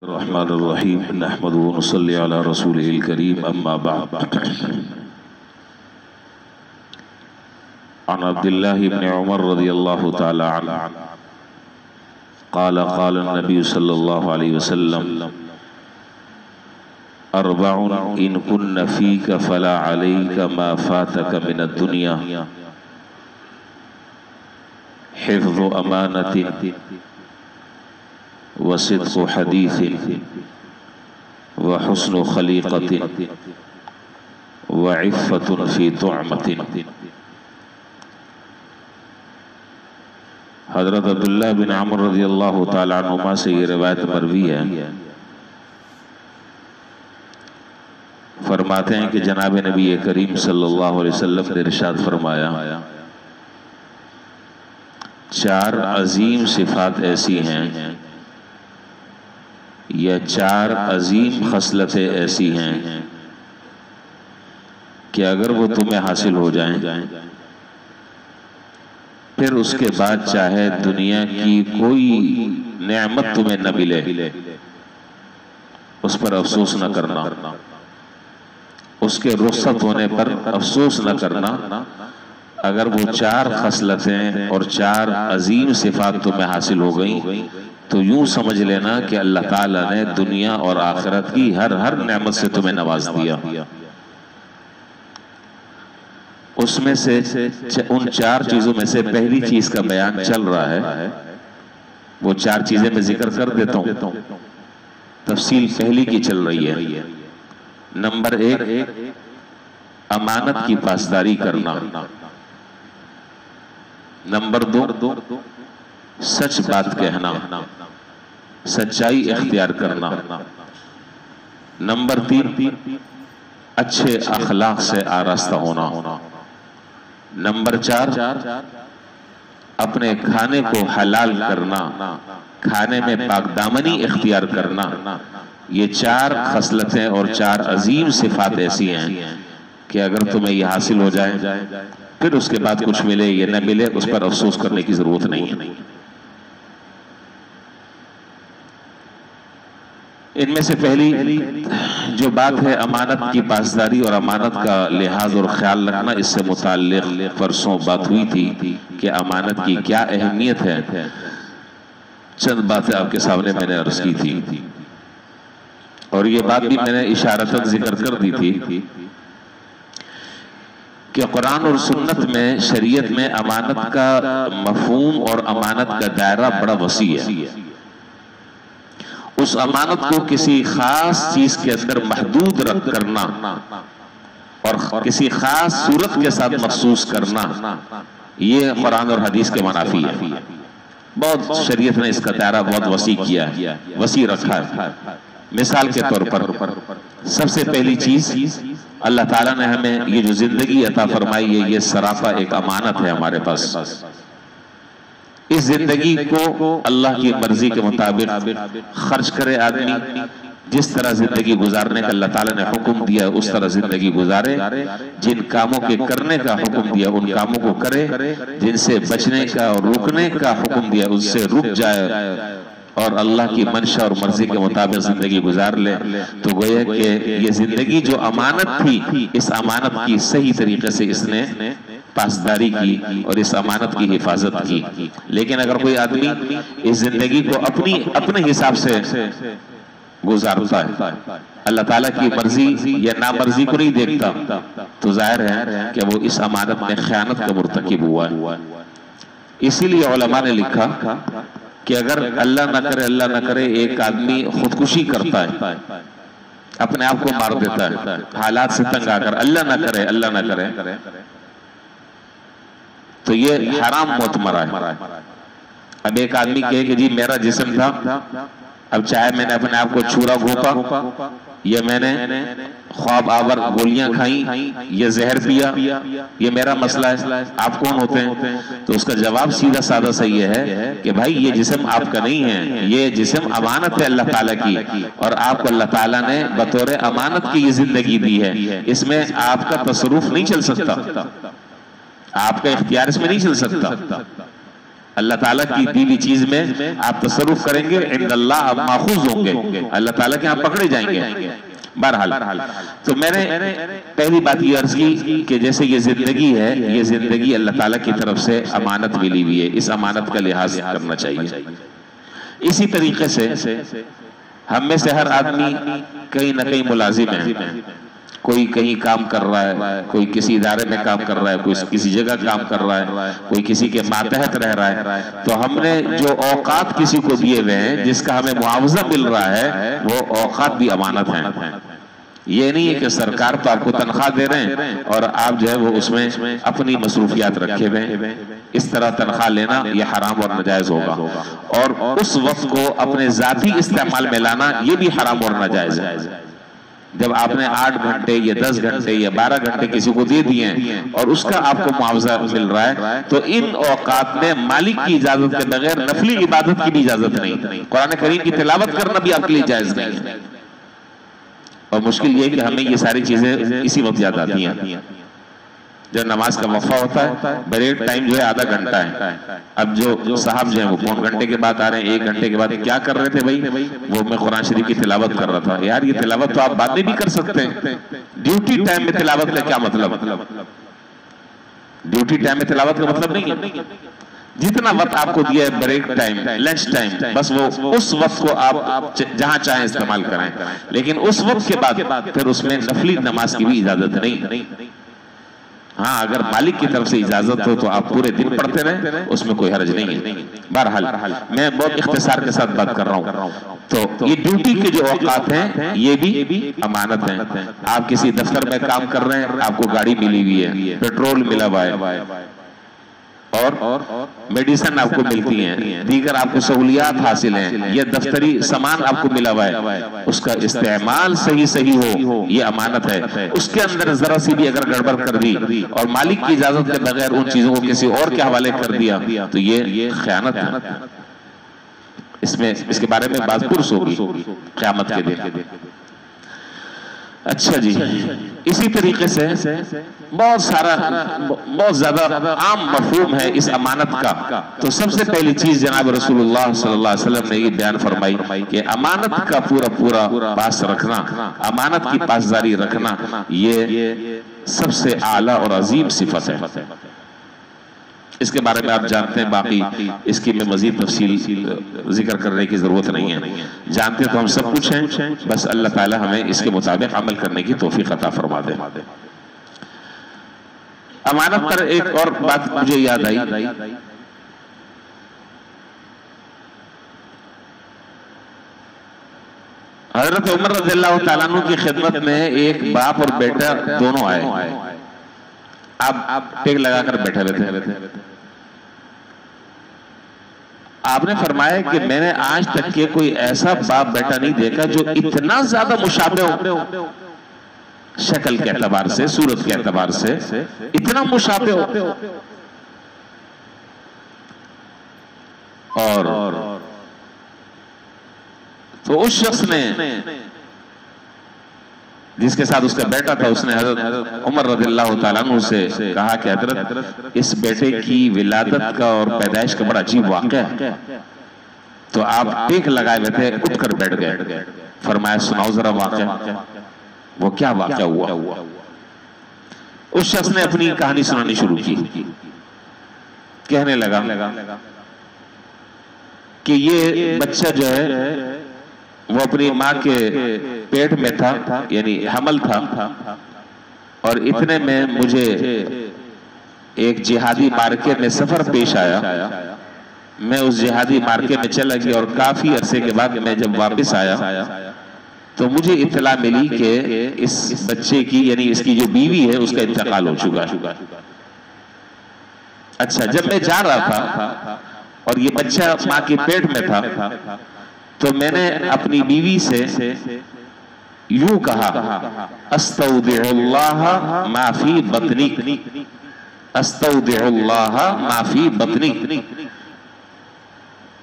الرحمن الرحیم نحمد و نصلی علی رسولہ الکریم اما بعد عن عبداللہ بن عمر رضی اللہ تعالی عنہ قال قال النبی صلی اللہ علیہ وسلم اربع ان کن فیک فلا علیک ما فاتک من الدنیا حفظ امانت وصدق حدیث وحسن خلیقت وعفت فی طعمت۔ حضرت عبداللہ بن عمر رضی اللہ تعالی عنہما سے یہ روایت مروی ہے، فرماتے ہیں کہ جناب نبی کریم صلی اللہ علیہ وسلم نے ارشاد فرمایا، چار عظیم صفات ایسی ہیں یا چار عظیم خصلتیں ایسی ہیں کہ اگر وہ تمہیں حاصل ہو جائیں پھر اس کے بعد چاہے دنیا کی کوئی نعمت تمہیں نہ ملے اس پر افسوس نہ کرنا، اس کے رخصت ہونے پر افسوس نہ کرنا۔ اگر وہ چار خصلتیں اور چار عظیم صفات تمہیں حاصل ہو گئیں تو یوں سمجھ لینا کہ اللہ تعالیٰ نے دنیا اور آخرت کی ہر نعمت سے تمہیں نواز دیا۔ اس میں سے ان چار چیزوں میں سے پہلی چیز کا بیان چل رہا ہے، وہ چار چیزیں میں ذکر کر دیتا ہوں، تفصیل پہلی کی چل رہی ہے۔ نمبر ایک، امانت کی پاسداری کرنا۔ نمبر دو، سچ بات کہنا، سچائی اختیار کرنا۔ نمبر تین، اچھے اخلاق سے آراستہ ہونا۔ نمبر چار، اپنے کھانے کو حلال کرنا، کھانے میں پاک دامنی اختیار کرنا۔ یہ چار خصلتیں اور چار عظیم صفات ایسی ہیں کہ اگر تمہیں یہ حاصل ہو جائے پھر اس کے بعد کچھ ملے یا نہ ملے اس پر افسوس کرنے کی ضرورت نہیں ہے۔ ان میں سے پہلی جو بات ہے امانت کی پاسداری اور امانت کا لحاظ اور خیال رکھنا، اس سے متعلق پرسوں بات ہوئی تھی کہ امانت کی کیا اہمیت ہے۔ چند باتیں آپ کے سامنے میں نے عرض کی تھی اور یہ بات بھی میں نے اشارتاً ذکر کر دی تھی کہ قرآن اور سنت میں، شریعت میں امانت کا مفہوم اور امانت کا دائرہ بڑا وسیع ہے۔ اس امانت کو کسی خاص چیز کے اندر محدود رکھ کرنا اور کسی خاص صورت کے ساتھ مخصوص کرنا، یہ قرآن اور حدیث کے منافی ہے۔ بہت شریعت نے اس کا دائرہ بہت وسیع کیا ہے، وسیع رکھا ہے۔ مثال کے طور پر سب سے پہلی چیز، اللہ تعالیٰ نے ہمیں یہ جو زندگی عطا فرمائی ہے، یہ سراپا ایک امانت ہے ہمارے پاس۔ اس زندگی کو اللہ کی مرضی کے مطابق خرچ کرے آدمی، جس طرح زندگی گزارنے کا اللہ تعالیٰ نے حکم دیا اس طرح زندگی گزارے، جن کاموں کے کرنے کا حکم دیا ان کاموں کو کرے، جن سے بچنے کا اور رکنے کا حکم دیا اس سے رک جائے اور اللہ کی منشا اور مرضی کے مطابق زندگی گزار لے۔ تو گویا کہ یہ زندگی جو امانت تھی، اس امانت کی صحیح طریقے سے اس نے پاسداری کی اور اس امانت کی حفاظت کی۔ لیکن اگر کوئی آدمی اس زندگی کو اپنے حساب سے گزارتا ہے، اللہ تعالیٰ کی مرضی یا نامرضی کو نہیں دیکھتا، تو ظاہر ہے کہ وہ اس امانت میں خیانت کا مرتکب ہوا ہے۔ اسی لیے علماء نے لکھا کہ اگر اللہ نہ کرے ایک آدمی خودکشی کرتا ہے، اپنے آپ کو مار دیتا ہے حالات سے تنگ آ کر، اللہ نہ کرے تو یہ حرام موت مرا ہے۔ اب ایک آدمی کہے کہ جی میرا جسم تھا، اب چاہے میں نے اپنے آپ کو چھورا گھونپا یا میں نے خواب آور گولیاں کھائیں یا زہر پیا، یہ میرا مسئلہ ہے، آپ کون ہوتے ہیں؟ تو اس کا جواب سیدھا سادہ سا یہ ہے کہ بھائی یہ جسم آپ کا نہیں ہے، یہ جسم امانت ہے اللہ تعالیٰ کی، اور آپ کو اللہ تعالیٰ نے بطور امانت کی یہ زندگی دی ہے، اس میں آپ کا تصرف نہیں چل سکتا، آپ کا اختیار اس میں نہیں چل سکتا۔ اللہ تعالیٰ کی دی ہوئی چیز میں آپ تصرف کریں گے، عند اللہ آپ ماخوذ ہوں گے، اللہ تعالیٰ کے آپ پکڑے جائیں گے۔ بہرحال تو میں نے پہلی بات یہ عرض کی کہ جیسے یہ زندگی ہے، یہ زندگی اللہ تعالیٰ کی طرف سے امانت ملی ہوئی ہے، اس امانت کا لحاظ کرنا چاہیے۔ اسی طریقے سے ہم میں سے ہر آدمی کہیں نہ کہیں ملازم ہے، کوئی کہیں کام کر رہا ہے، کوئی کسی ادارے میں کام کر رہا ہے، کوئی کسی جگہ کام کر رہا ہے، کوئی کسی کے ماتحت رہ رہا ہے۔ تو ہم نے جو اوقات کسی کو دیے ہوئے ہیں، جس کا ہمیں معاوضہ مل رہا ہے، وہ اوقات بھی امانت ہیں۔ یہ نہیں ہے کہ سرکار تو آپ کو تنخواہ دے رہے ہیں اور آپ جو ہے وہ اس میں اپنی مصروفیات رکھے ہوئے ہیں، اس طرح تنخواہ لینا یہ حرام اور ناجائز ہوگا، اور اس وقت کو اپنے ذاتی استعمال میں لانا یہ بھی حرام اور ناجائز ہے۔ جب آپ نے 8 گھنٹے یا 10 گھنٹے یا 12 گھنٹے کسی کو دے دیے ہیں اور اس کا آپ کو معاوضہ مل رہا ہے، تو ان اوقات میں مالک کی اجازت کے بغیر نفلی عبادت کی بھی اجازت نہیں، قرآن کریم کی تلاوت کرنا بھی آپ کے لیے جائز نہیں ہے۔ اور مشکل یہ ہے کہ ہمیں یہ ساری چیزیں اسی وقت یاد آتی ہیں جب نماز کا وقفہ ہوتا ہے، بریک ٹائم جو ہے آدھا گھنٹہ ہے۔ اب جو صاحب جو ہیں وہ پون گھنٹے کے بعد آ رہے ہیں، 1 گھنٹے کے بعد کیا کر رہے تھے بھائی؟ وہ میں قرآن شریف کی تلاوت کر رہا تھا۔ یار یہ تلاوت تو آپ بعد میں بھی کر سکتے ہیں، ڈیوٹی ٹائم میں تلاوت کا کیا مطلب؟ ڈیوٹی ٹائم میں تلاوت کا مطلب نہیں ہے، جتنا وقت آپ کو دیا ہے بریک ٹائم، لنچ ٹائم، بس وہ اس وقت کو آپ جہاں چاہیں استعمال کریں، لیکن اس وقت کے بعد پھر اس میں نفلی نماز کی بھی اجازت نہیں۔ ہاں اگر مالک کی طرف سے اجازت ہو تو آپ پورے دن پڑھتے رہیں، اس میں کوئی حرج نہیں ہے۔ بہرحال میں بہت اختصار کے ساتھ بات کر رہا ہوں۔ تو یہ ڈیوٹی کے جو اوقات ہیں یہ بھی امانت ہیں۔ آپ کسی دفتر میں کام کر رہے ہیں، آپ کو گاڑی ملی ہوئی ہے، پیٹرول ملا ہوا ہے، اور میڈیسن آپ کو ملتی ہیں، دیگر آپ کو سہولیات حاصل ہیں، یہ دفتری سامان آپ کو ملا ہوا ہے، اس کا استعمال صحیح ہو، یہ امانت ہے۔ اس کے اندر ذرا سی بھی اگر گڑبڑ کر دی اور مالک کی اجازت کے بغیر ان چیزوں کو کسی اور کے حوالے کر دیا تو یہ خیانت ہے۔ اس کے بارے میں بات پرس ہوگی قیامت کے دن۔ اچھا جی، اسی طریقے سے بہت زیادہ عام مفہوم ہے اس امانت کا۔ تو سب سے پہلی چیز جناب رسول اللہ صلی اللہ علیہ وسلم نے یہ بیان فرمائی کہ امانت کا پورا پاس رکھنا، امانت کی پاسداری رکھنا، یہ سب سے اعلیٰ اور عظیم صفت ہے۔ اس کے بارے میں آپ جانتے ہیں، باقی اس کی میں مزید تفصیل ذکر کرنے کی ضرورت نہیں ہے، جانتے تو ہم سب کچھ ہیں، بس اللہ تعالی ہمیں اس کے مطابق عمل کرنے کی توفیق عطا فرما دے۔ امانت پر ایک اور بات مجھے یاد آئی، حضرت عمر رضی اللہ تعالیٰ عنہ کی خدمت میں ایک باپ اور بیٹا دونوں آئے، آپ ٹیک لگا کر بیٹھے ہوئے تھے۔ آپ نے فرمایا کہ میں نے آج تک کے کوئی ایسا باپ بیٹا نہیں دیکھا جو اتنا زیادہ مشابہ ہو، شکل کے اعتبار سے، صورت کے اعتبار سے اتنا مشابہ ہو، اور تو اس شخص نے جس کے ساتھ اس کا بیٹا تھا، اس نے حضرت عمر رضی اللہ تعالیٰ عنہ سے کہا کہ حضرت اس بیٹے کی ولادت کا اور پیدائش کا بڑا عجیب واقعہ ہے۔ تو آپ ٹیک لگائے ہوئے تھے، اٹھ کر بیٹھ گئے، فرمایا سناؤ ذرا واقعہ، وہ کیا واقعہ ہوا؟ اس شخص نے اپنی کہانی سنانی شروع کی، کہنے لگا کہ یہ بچہ جو ہے وہ اپنی ماں کے پیٹ میں تھا، یعنی حمل تھا، اور اتنے میں مجھے ایک جہادی مارکے میں سفر پیش آیا، میں اس جہادی مارکے میں چلا گیا، اور کافی عرصے کے بعد میں جب واپس آیا تو مجھے اطلاع ملی کہ اس بچے کی، یعنی اس کی جو بیوی ہے، اس کا انتقال ہو چکا ہے۔ اچھا، جب میں جا رہا تھا اور یہ بچہ ماں کے پیٹ میں تھا تو میں نے اپنی بیوی سے یوں کہا، استودع اللہ ما فی بطنی، استودع اللہ ما فی بطنی۔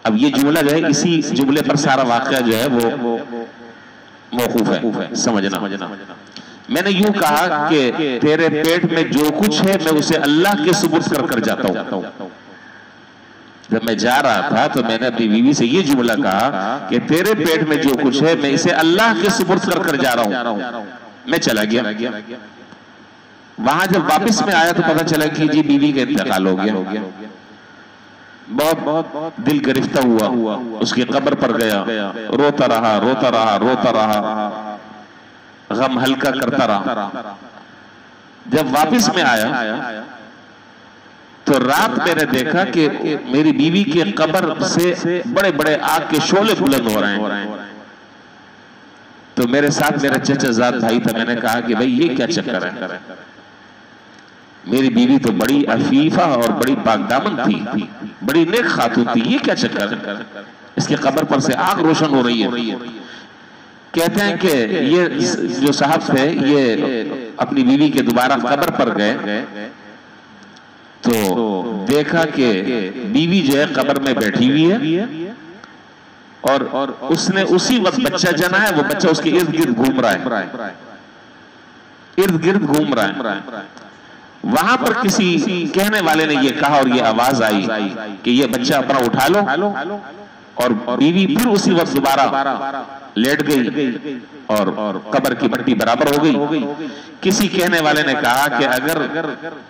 اب یہ جملہ جو ہے، اسی جملے پر سارا واقعہ جو ہے وہ موقوف ہے، سمجھنا۔ میں نے یوں کہا کہ تیرے پیٹ میں جو کچھ ہے میں اسے اللہ کے سپرد کر جاتا ہوں۔ جب میں جا رہا تھا تو میں نے اپنی بیوی سے یہ جملہ کہا کہ تیرے پیٹ میں جو کچھ ہے میں اسے اللہ کے سپرد کر کر جا رہا ہوں. میں چلا گیا. وہاں جب واپس میں آیا تو پتہ چلا کہ جی بیوی کا انتقال ہو گیا. بہت دل گرفتہ ہوا, اس کی قبر پر گیا, روتا رہا, غم ہلکا کرتا رہا. جب واپس میں آیا تو رات میں نے دیکھا کہ میری بیوی کی قبر سے بڑے بڑے آگ کے شعلے بلند ہو رہے ہیں. تو میرے ساتھ میرا چچا زاد بھائی تھا. میں نے کہا کہ بھائی یہ کیا چکر ہے, میری بیوی تو بڑی عفیفہ اور بڑی پاک دامن تھی, بڑی نیک خاتون تھی, یہ کیا چکر ہے, اس کی قبر پر سے آگ روشن ہو رہی ہے. کہتے ہیں کہ یہ جو صاحب تھے یہ اپنی بیوی کے دوبارہ قبر پر گئے تو دیکھا کہ بیوی جو ہے قبر میں بیٹھی ہوئی ہے اور اس نے اسی وقت بچہ جنا ہے. وہ بچہ اس کے ارد گرد گھوم رہا ہے. وہاں پر کسی کہنے والے نے یہ کہا اور یہ آواز آئی کہ یہ بچہ اپنا اٹھا لو, اور بیوی پھر اسی وقت دوبارہ لیٹ گئی اور قبر کی مٹی برابر ہو گئی. کسی کہنے والے نے کہا کہ اگر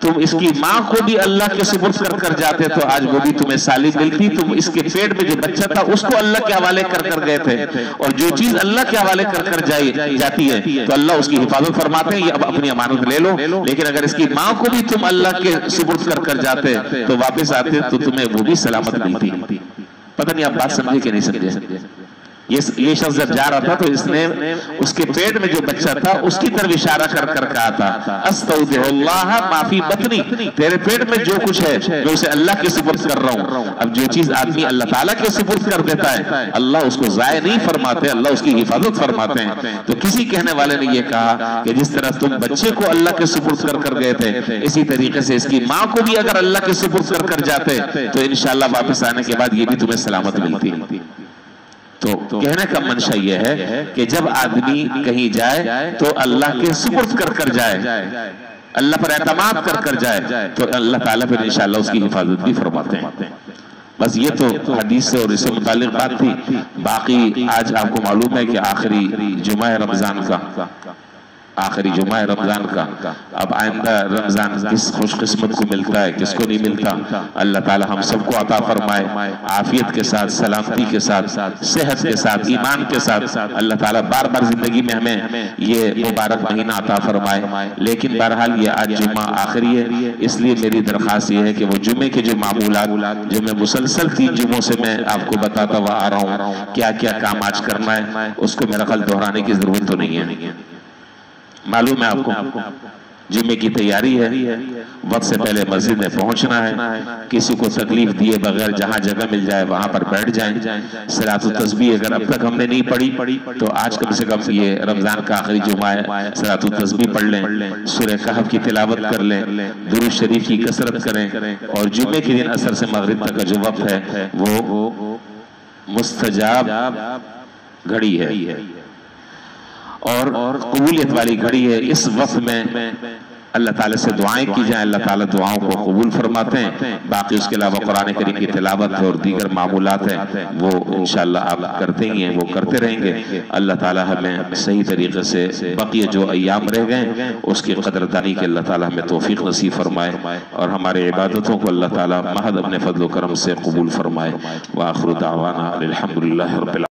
تم اس کی ماں کو بھی اللہ کے سپرد کر کر جاتے تو آج وہ بھی تمہیں سالم ملتی. تم اس کے پیٹ میں جو بچہ تھا اس کو اللہ کے حوالے کر کر گئے تھے, اور جو چیز اللہ کے حوالے کر کر جاتی ہے تو اللہ اس کی حفاظت فرماتے ہیں, یہ اب اپنی امانت لے لو. لیکن اگر اس کی ماں کو بھی تم اللہ کے سپرد کر کر جاتے تو واپس آتے تو تمہیں وہ بھی سلامت ملتی. پتہ نہیں آپ بات سمجھے کہ نہیں سمجھے. یہ شخص جب جا رہا تھا تو اس نے اس کے پیٹ میں جو بچہ تھا اس کی طرف اشارہ کر کر کہا تھا استودع اللہ ما فی بطنی, تیرے پیٹ میں جو کچھ ہے میں اسے اللہ کے سپرد کر رہا ہوں. اب جو چیز آدمی اللہ تعالیٰ کے سپرد کر دیتا ہے اللہ اس کو ضائع نہیں فرماتے, اللہ اس کی حفاظت فرماتے ہیں. تو کسی کہنے والے نے یہ کہا کہ جس طرح تم بچے کو اللہ کے سپرد کر کر گئے تھے اسی طریقے سے اس کی ماں کو بھی اگر اللہ کے سپرد کر کر جاتے تو انشاءاللہ واپس آنے کے بعد یہ بھی تمہیں سلامت ملتی. تو کہنے کا منشا یہ ہے کہ جب آدمی کہیں جائے تو اللہ کے سپرد کر کر جائے, اللہ پر اعتماد کر کر جائے تو اللہ تعالیٰ پھر انشاءاللہ اس کی حفاظت بھی فرماتے ہیں. بس یہ تو حدیث سے اور اس سے متعلق بات تھی. باقی آج آپ کو معلوم ہے کہ آخری جمعہ رمضان کا اب آئندہ رمضان کس خوش قسمت کو ملتا ہے, کس کو نہیں ملتا. اللہ تعالی ہم سب کو عطا فرمائے, عافیت کے ساتھ, سلامتی کے ساتھ, صحت کے ساتھ, ایمان کے ساتھ. اللہ تعالی بار بار زندگی میں ہمیں یہ مبارک مہینہ عطا فرمائے. لیکن بہرحال یہ آج جمعہ آخری ہے, اس لیے میری درخواست یہ ہے کہ وہ جمعے کے جو معمولات جو میں مسلسل 3 جمعوں سے میں آپ کو بتاتا ہوا آ رہا ہوں, کیا کیا کام آج کرنا ہے, اس کو میرا خیال دہرانے کی ضرورت تو نہیں ہے. معلوم ہے آپ کو جمعے کی تیاری ہے, وقت سے پہلے مسجد میں پہنچنا ہے, کسی کو تکلیف دیے بغیر جہاں جگہ مل جائے وہاں پر بیٹھ جائیں. صلاۃ التسبیح اگر اب تک ہم نے نہیں پڑھی تو آج کم سے کم یہ رمضان کا آخری جمعہ ہے, صلاۃ التسبیح پڑھ لیں, سورہ کہف کی تلاوت کر لیں, درود شریف کی کثرت کریں, اور جمعے کے دن عصر سے مغرب تک کا جو وقت ہے وہ مستجاب گھڑی ہے اور قبولیت والی گھڑی ہے. اس وقت میں اللہ تعالیٰ سے دعائیں کی جائیں, اللہ تعالیٰ دعاؤں کو قبول فرماتے ہیں. باقی اس کے علاوہ قرآن کریم کی تلاوت اور دیگر معمولات ہیں وہ انشاءاللہ آپ کرتے ہی ہیں, وہ کرتے رہیں گے. اللہ تعالیٰ ہمیں صحیح طریقے سے بقیہ جو ایام رہ گئے اس کی قدردانی کے اللہ تعالیٰ ہمیں توفیق نصیب فرمائے, اور ہمارے عبادتوں کو اللہ تعالیٰ محض اپنے فضل و کرم سے قبول فرمائے. وآخر دعوانا الحمدللہ رب العالمین.